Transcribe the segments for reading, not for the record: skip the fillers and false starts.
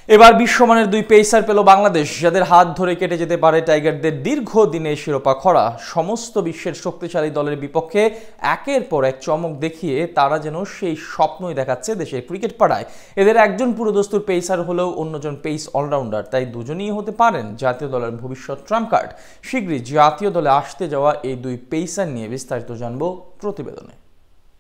এবার বিশ্বমানের দুই পেসার পেল বাংলাদেশ, যাদের হাত ধরে কেটে যেতে পারে টাইগারদের দীর্ঘদিনের শিরোপা খরা। সমস্ত বিশ্বের শক্তিশালী দলের বিপক্ষে একের পর এক চমক দেখিয়ে তারা যেন সেই স্বপ্নই দেখাচ্ছে দেশের ক্রিকেট পাড়ায়। এদের একজন পুরোদস্তুর পেসার হলেও অন্যজন পেস অলরাউন্ডার, তাই দুজনেই হতে পারেন জাতীয় দলের ভবিষ্যৎ ট্রাম্প কার্ড। শীঘ্রই জাতীয় দলে আসতে যাওয়া এই দুই পেসার নিয়ে বিস্তারিত জানবো প্রতিবেদনে।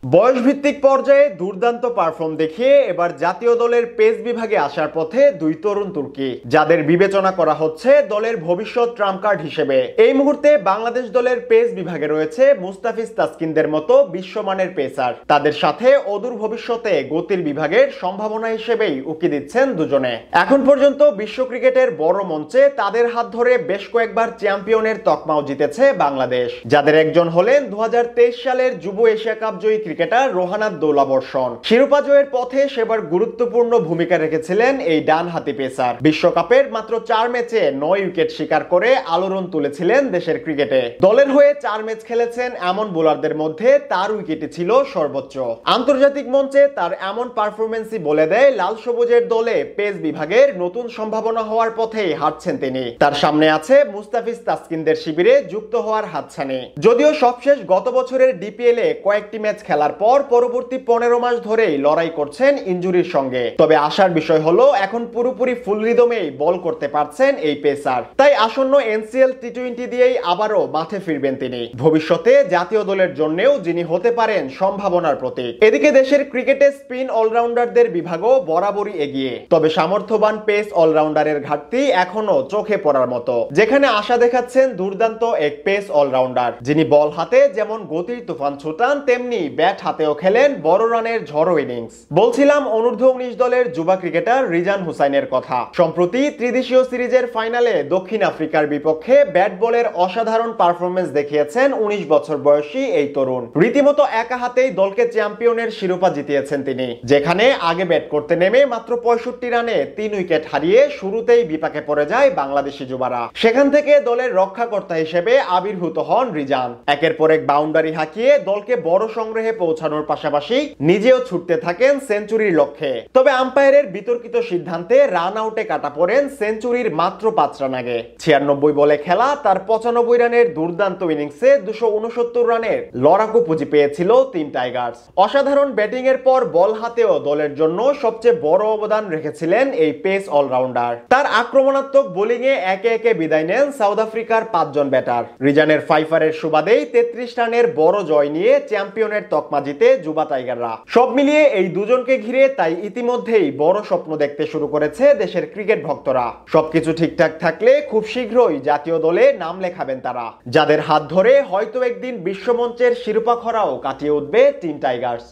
বয়সভিত্তিক পর্যায়ে দুর্দান্ত পারফর্ম দেখিয়ে এবার জাতীয় দলের পেস বিভাগে আসার পথে দুই তরুণ তুর্কি, যাদের বিবেচনা করা হচ্ছে দলের ভবিষ্যৎ ট্রাম্প কার্ড হিসেবে। এই মুহূর্তে বাংলাদেশ দলের পেস বিভাগে রয়েছে মুস্তাফিজ তাসকিনদের মতো বিশ্বমানের পেসার। তাদের সাথে অদূর ভবিষ্যতে গতির বিভাগের সম্ভাবনা হিসেবেই উকি দিচ্ছেন দুজনে। এখন পর্যন্ত বিশ্ব ক্রিকেটের বড় মঞ্চে তাদের হাত ধরে বেশ কয়েকবার চ্যাম্পিয়নের তকমাও জিতেছে বাংলাদেশ, যাদের একজন হলেন 2023 সালের যুব এশিয়া কাপ জয়ী ক্রিকেটার রোহান আব্দুল্লাহ বর্ষণ। শিরোপা জয়ের পথে সেবার গুরুত্বপূর্ণ ভূমিকা রেখেছিলেন এই ডানহাতি পেসার। বিশ্বকাপের মাত্র 4 ম্যাচে 9 উইকেট শিকার করে আলোড়ন তুলেছিলেন দেশের ক্রিকেটে। দলের হয়ে 4 ম্যাচ খেলেছেন এমন বোলারদের মধ্যে তার উইকেটই ছিল সর্বোচ্চ। আন্তর্জাতিক মঞ্চে তার এমন পারফরমেন্সই বলে দেয় লাল সবুজের দলে পেস বিভাগের নতুন সম্ভাবনা হওয়ার পথেই হাঁটছেন তিনি। তার সামনে আছে মুস্তাফিজ তাসকিনদের শিবিরে যুক্ত হওয়ার হাতছানি। যদিও সবশেষ গত বছরের ডিপিএল এ কয়েকটি ম্যাচ খেলার পর পরবর্তী 15 মাস ধরেই লড়াই করছেন ইনজুরির সঙ্গে। তবে আশার বিষয় হলো এখন পুরোপুরি ফুল রিদমেই বল করতে পারছেন এই পেসার। তাই আসন্ন এনসিএল টি20 দিয়েই আবারও মাঠে ফিরবেন তিনি। ভবিষ্যতে জাতীয় দলের জন্যও যিনি হতে পারেন সম্ভাবনার প্রতীক। এদিকে দেশের ক্রিকেটে স্পিন অলরাউন্ডারদের বিভাগও বরাবরই এগিয়ে, তবে সামর্থ্যবান পেস অলরাউন্ডারের ঘাটতি এখনো চোখে পড়ার মতো। যেখানে আশা দেখাচ্ছেন দুর্দান্ত এক পেস অলরাউন্ডার, যিনি বল হাতে যেমন গতির তুফান ছুটান, তেমনি ব্যাট হাতেও খেলেন বড় রানের ঝড়ো ইনিংস। বলছিলাম অনূর্ধ্ব 19 দলের যুবা ক্রিকেটার রিজান হুসাইনের কথা। সম্প্রতি ত্রিদেশীয় সিরিজের ফাইনালে দক্ষিণ আফ্রিকার বিপক্ষে ব্যাট বলের অসাধারণ পারফরমেন্স দেখিয়েছেন 19 বছর বয়সী এই তরুণ। রীতিমতো একা হাতেই দলকে চ্যাম্পিয়নের শিরোপা জিতিয়েছেন তিনি, যেখানে আগে ব্যাট করতে নেমে মাত্র 65 রানে 3 উইকেট হারিয়ে শুরুতেই বিপাকে পড়ে যায় বাংলাদেশি যুবারা। সেখান থেকে দলের রক্ষাকর্তা হিসেবে আবির্ভূত হন রিজান। একের পর এক বাউন্ডারি হাঁকিয়ে দলকে বড় সংগ্রহে পৌঁছানোর পাশাপাশি নিজেও ছুটতে থাকেন সেঞ্চুরির লক্ষ্যে। তবে আম্পায়ারের বিতর্কিত সিদ্ধান্তে রান আউটে কাটা পড়েন সেঞ্চুরির মাত্র 5 রান আগে। 96 বলে খেলা তার 95 রানের দুর্দান্ত ইনিংসে 269 রানের লড়াকু পুঁজি পেয়েছিল টিম টাইগার্স। অসাধারণ ব্যাটিং এর পর বল হাতেও দলের জন্য সবচেয়ে বড় অবদান রেখেছিলেন এই পেস অলরাউন্ডার। তার আক্রমণাত্মক বোলিং এ একে একে বিদায় নেন সাউথ আফ্রিকার 5 জন ব্যাটার। রিজানের ফাইফারের সুবাদেই 33 রানের বড় জয় নিয়ে চ্যাম্পিয়নের তকমা জিতে যুবা টাইগাররা। সব মিলিয়ে এই দুজনকে ঘিরে তাই ইতিমধ্যেই বড় স্বপ্ন দেখতে শুরু করেছে দেশের ক্রিকেট ভক্তরা। সবকিছু ঠিকঠাক থাকলে খুব শীঘ্রই জাতীয় দলে নাম লেখাবেন তারা, যাদের হাত ধরে হয়তো একদিন বিশ্বমঞ্চের শিরোপা খরাও কাটিয়ে উঠবে টিম টাইগার্স।